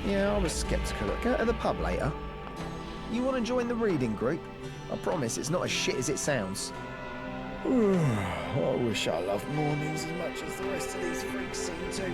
Yeah, I was sceptical. Go to the pub later. You want to join the reading group? I promise it's not as shit as it sounds. I wish I loved mornings as much as the rest of these freaks seem to.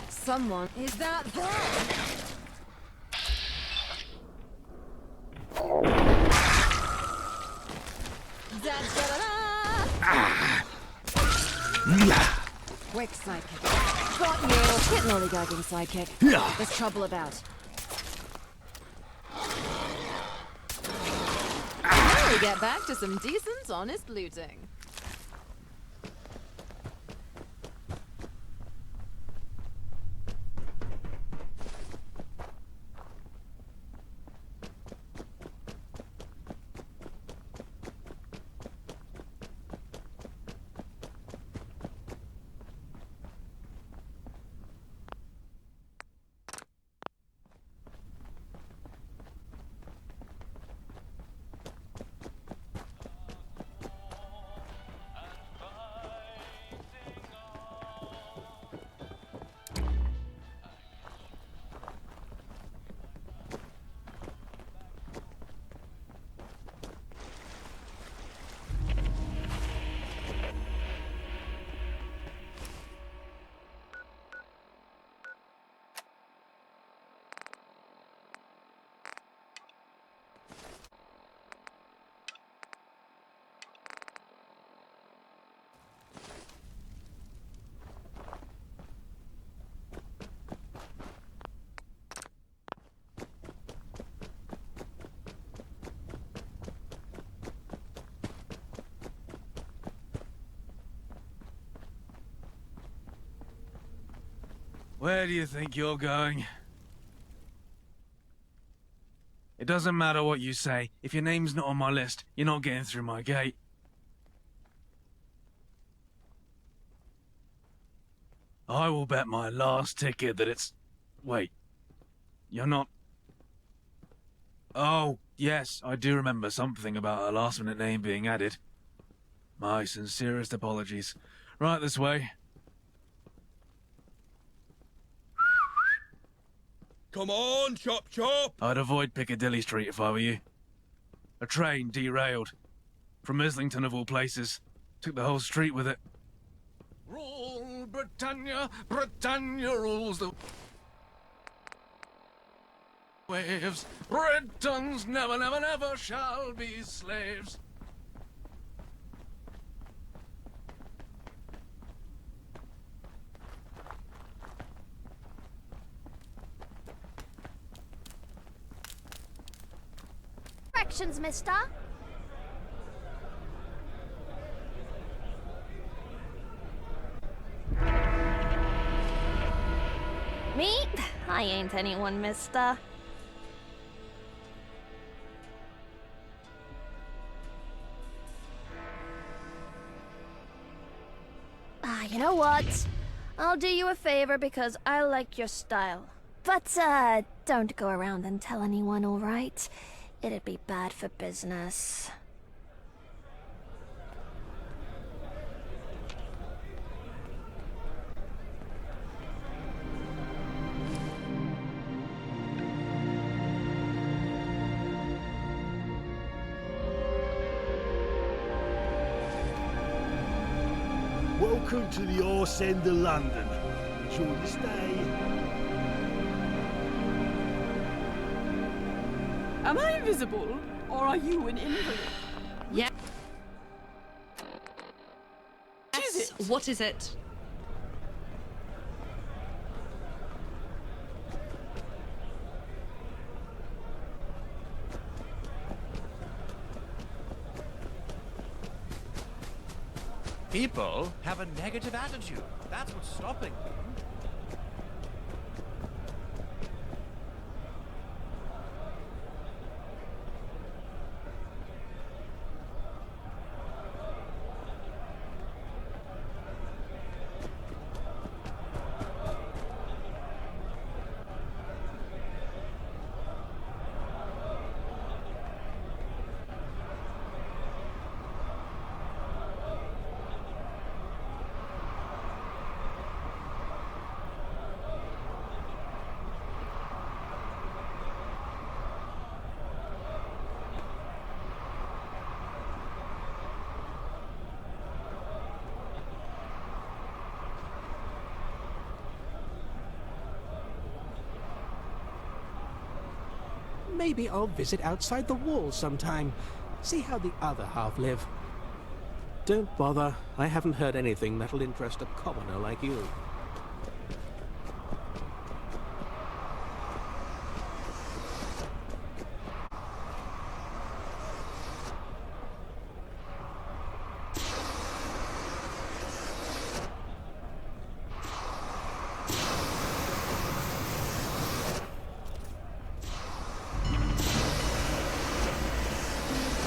Someone is that there? Quick sidekick. Got you. Hit lollygagging sidekick. There's trouble about. Now we get back to some decent, honest looting. Where do you think you're going? It doesn't matter what you say. If your name's not on my list, you're not getting through my gate. I will bet my last ticket that it's... Wait. You're not... Oh, yes, I do remember something about a last-minute name being added. My sincerest apologies. Right this way. Come on, chop chop! I'd avoid Piccadilly Street if I were you. A train derailed. From Islington of all places. Took the whole street with it. Rule Britannia, Britannia rules the waves. Britons never, never, never shall be slaves. Directions, mister. Me? I ain't anyone, mister. You know what? I'll do you a favor because I like your style. But, don't go around and tell anyone, alright? It'd be bad for business. Welcome to the arse end of London. Enjoy the stay. Am I invisible, or are you an invalid? Yeah. What is it? What is it? People have a negative attitude. That's what's stopping them. Maybe I'll visit outside the walls sometime. See how the other half live. Don't bother. I haven't heard anything that'll interest a commoner like you.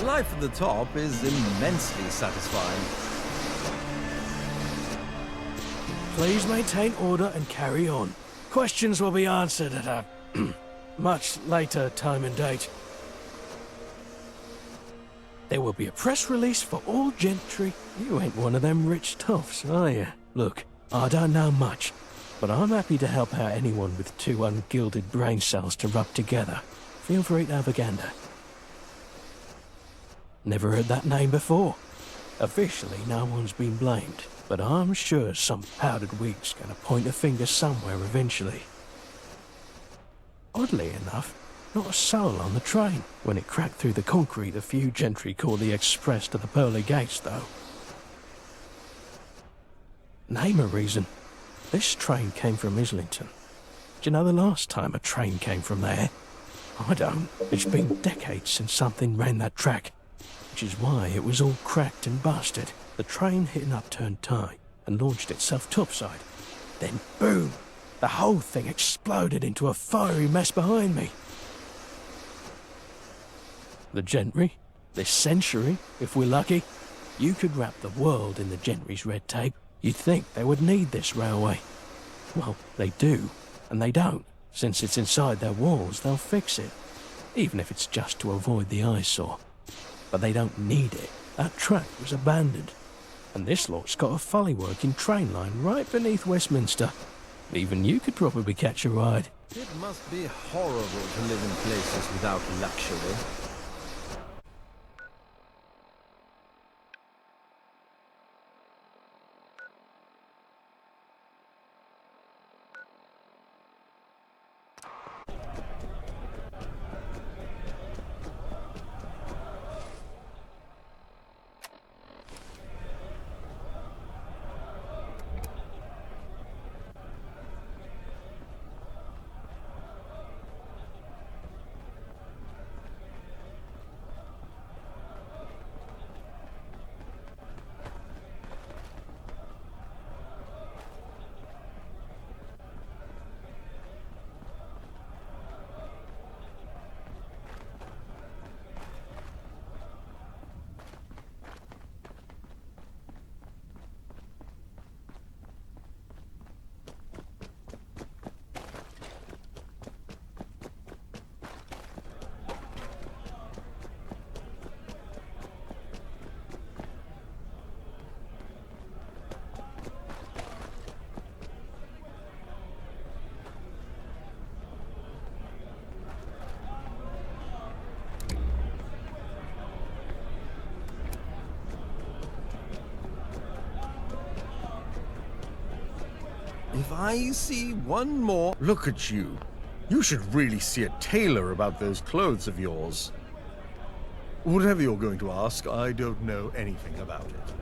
Life at the top is immensely satisfying. Please maintain order and carry on. Questions will be answered at a much later time and date. There will be a press release for all gentry. You ain't one of them rich toffs, are you? Look, I don't know much, but I'm happy to help out anyone with two ungilded brain cells to rub together. Feel free to have a gander. Never heard that name before. Officially, no one's been blamed, but I'm sure some powdered wig's gonna point a finger somewhere eventually. Oddly enough, not a soul on the train. When it cracked through the concrete, a few gentry caught the express to the pearly gates, though. Name a reason. This train came from Islington. Do you know the last time a train came from there? I don't. It's been decades since something ran that track. Which is why it was all cracked and busted. The train hit an upturned tie and launched itself topside. Then boom! The whole thing exploded into a fiery mess behind me. The gentry, this century, if we're lucky, you could wrap the world in the gentry's red tape. You'd think they would need this railway. Well, they do, and they don't. Since it's inside their walls, they'll fix it. even if it's just to avoid the eyesore. But they don't need it. That track was abandoned. And this lot's got a fully working train line right beneath Westminster. Even you could probably catch a ride. It must be horrible to live in places without luxury. If I see one more... Look at you. You should really see a tailor about those clothes of yours. Whatever you're going to ask, I don't know anything about it.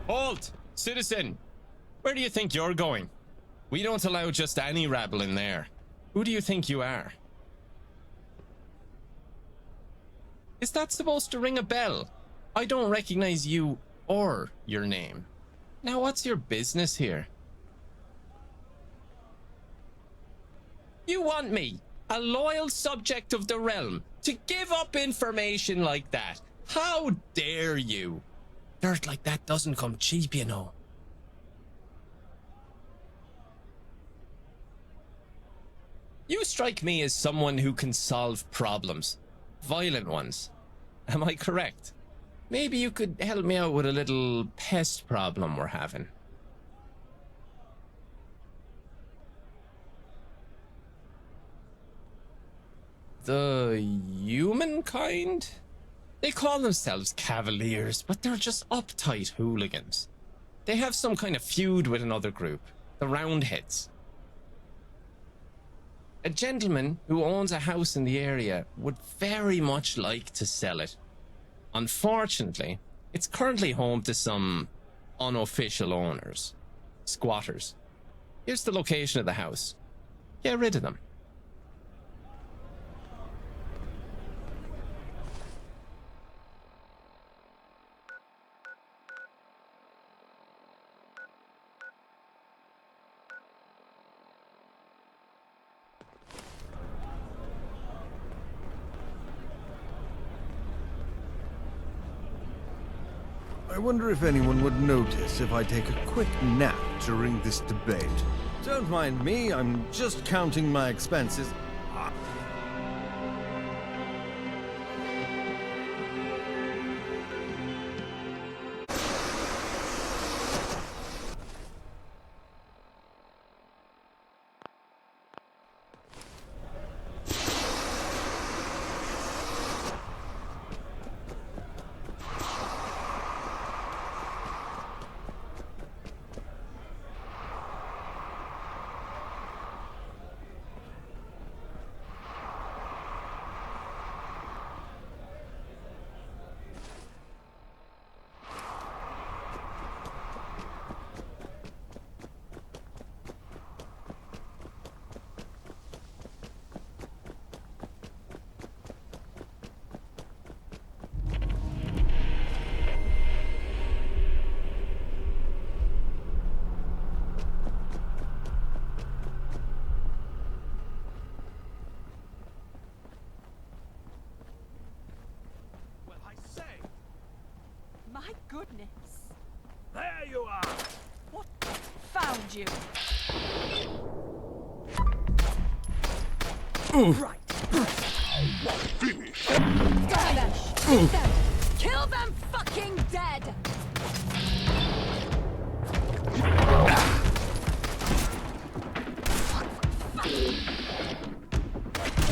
Halt! Citizen! Where do you think you're going? We don't allow just any rabble in there. Who do you think you are? Is that supposed to ring a bell? I don't recognize you or your name. Now what's your business here? You want me, a loyal subject of the realm, to give up information like that? How dare you? Dirt like that doesn't come cheap, you know. You strike me as someone who can solve problems. Violent ones. Am I correct? Maybe you could help me out with a little pest problem we're having. The humankind? They call themselves cavaliers, but they're just uptight hooligans. They have some kind of feud with another group, the Roundheads. A gentleman who owns a house in the area would very much like to sell it. Unfortunately, it's currently home to some unofficial owners, squatters. Here's the location of the house. Get rid of them. I wonder if anyone would notice if I take a quick nap during this debate. Don't mind me, I'm just counting my expenses. need you. Right. Finish. Kill them. Kill them fucking dead.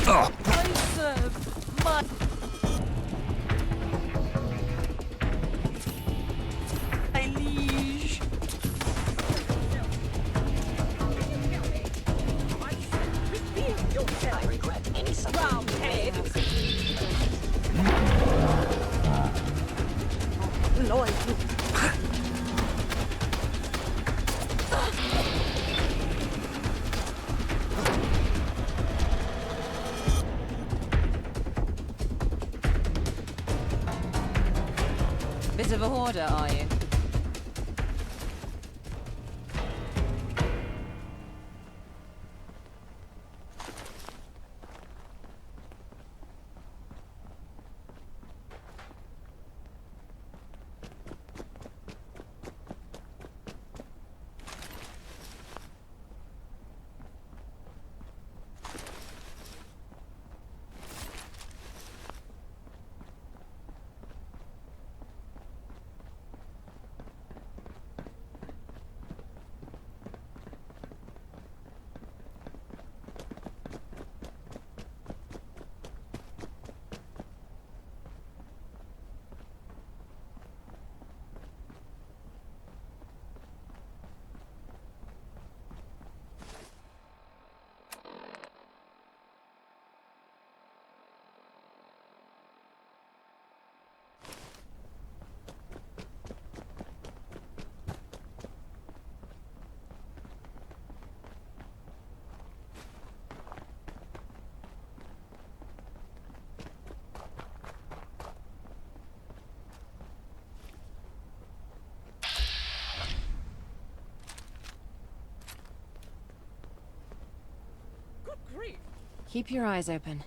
I serve my... my liege. I regret any round head. Lord. Bit of a hoarder, are you? Keep your eyes open.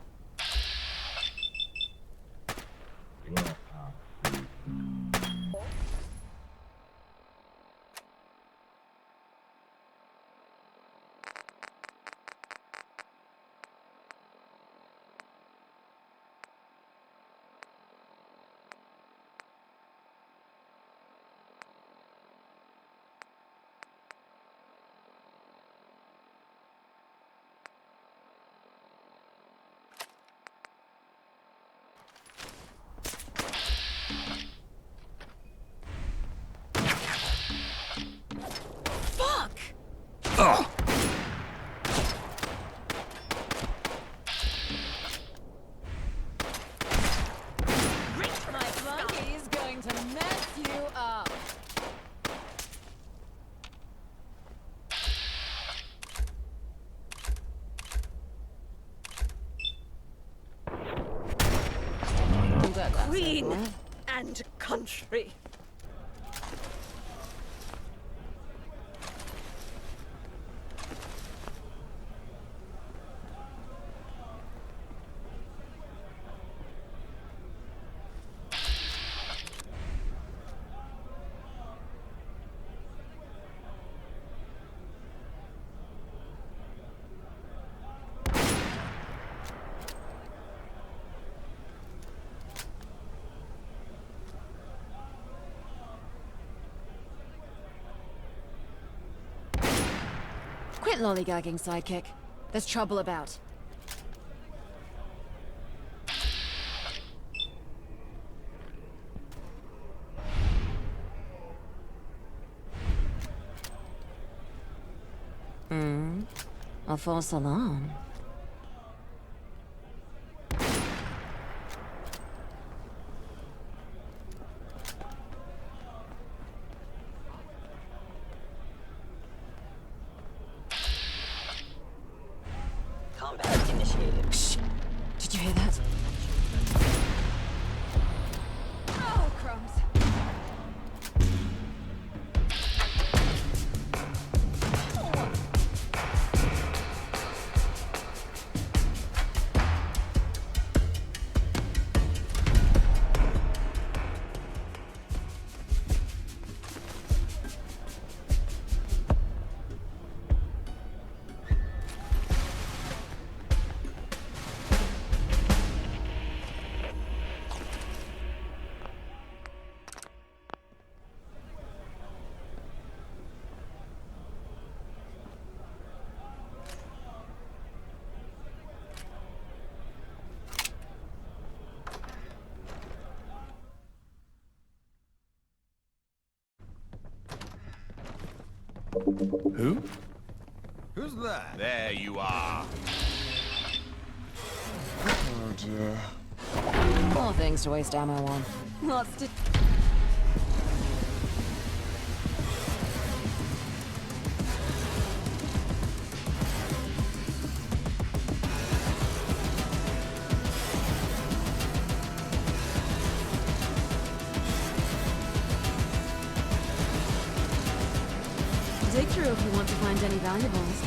Queen and country. Quit lollygagging, sidekick. There's trouble about. A false alarm. Combat initiated. Shh. Did you hear that? Oh, crumbs. Who? Who's that? There you are. Oh dear. More things to waste ammo on. Lots to... Dig through if you want to find any valuables.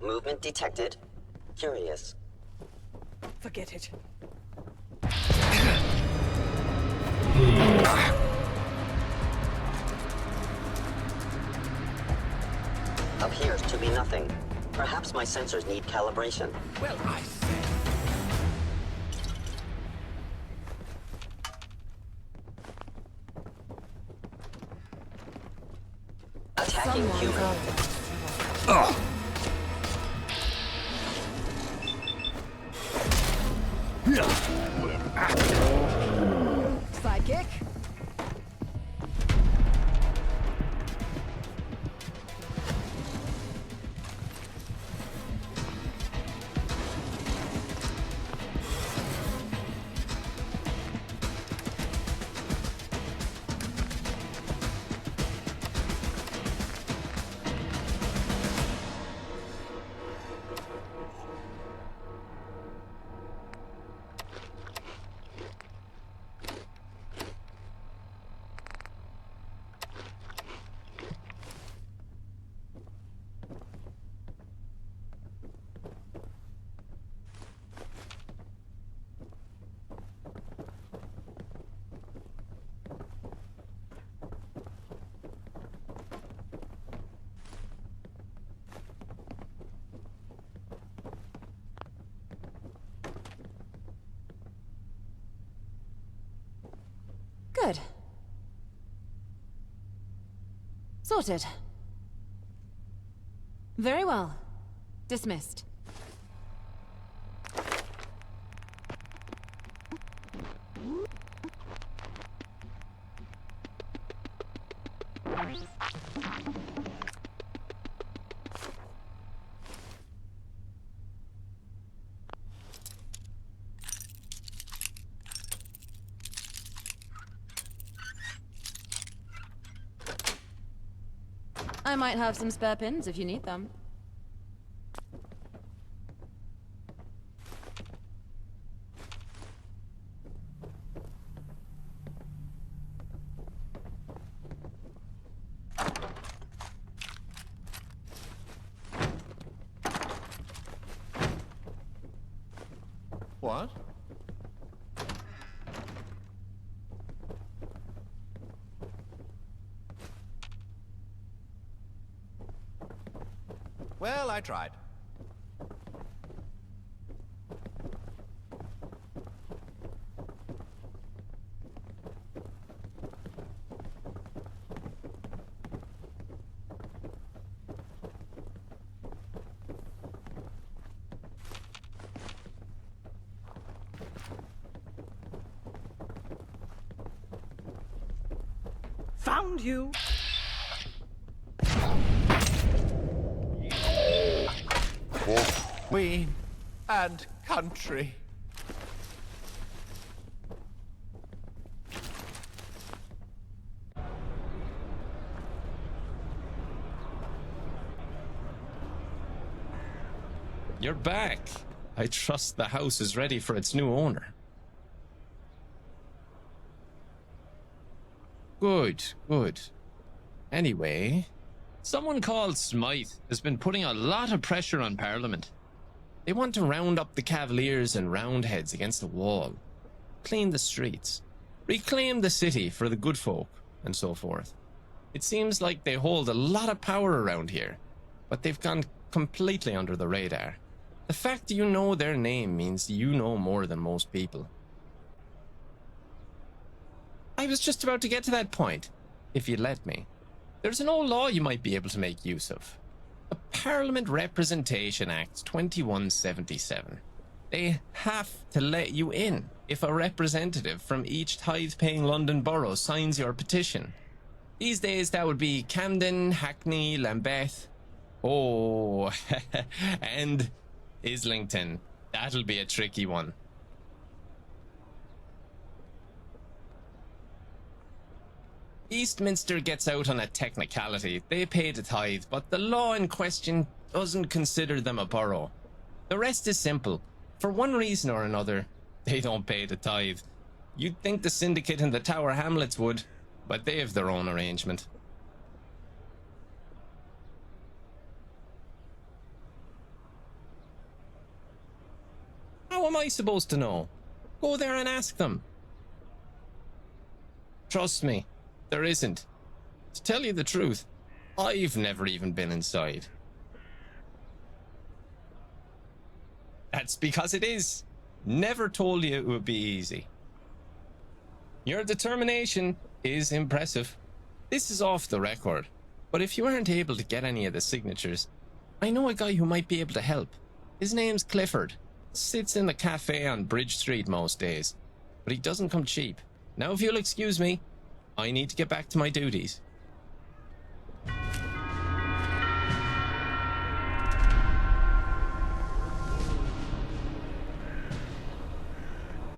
Movement detected. Curious. Forget it. Appears to be nothing. Perhaps my sensors need calibration. Well, I say. Attacking human. Sidekick. Good. Sorted. Very well. Dismissed. I might have some spare pins if you need them. What? Well, I tried. Found you! Queen and country. You're back. I trust the house is ready for its new owner. Good, good. Anyway, someone called Smythe has been putting a lot of pressure on Parliament. They want to round up the Cavaliers and Roundheads against the wall, clean the streets, reclaim the city for the good folk, and so forth. It seems like they hold a lot of power around here, but they've gone completely under the radar. The fact you know their name means you know more than most people. I was just about to get to that point, if you'd let me. There's an old law you might be able to make use of. The Parliament Representation Act 2177. They have to let you in if a representative from each tithe-paying London borough signs your petition. These days that would be Camden, Hackney, Lambeth, and Islington. That'll be a tricky one. Westminster gets out on a technicality. They pay the tithe, but the law in question doesn't consider them a borough. The rest is simple. For one reason or another, they don't pay the tithe. You'd think the syndicate in the Tower Hamlets would, but they have their own arrangement. How am I supposed to know? Go there and ask them. Trust me, there isn't. To tell you the truth, I've never even been inside. That's because it is. Never told you it would be easy. Your determination is impressive. This is off the record, but if you aren't able to get any of the signatures, I know a guy who might be able to help. His name's Clifford. Sits in the cafe on Bridge Street most days, but he doesn't come cheap. Now if you'll excuse me, I need to get back to my duties.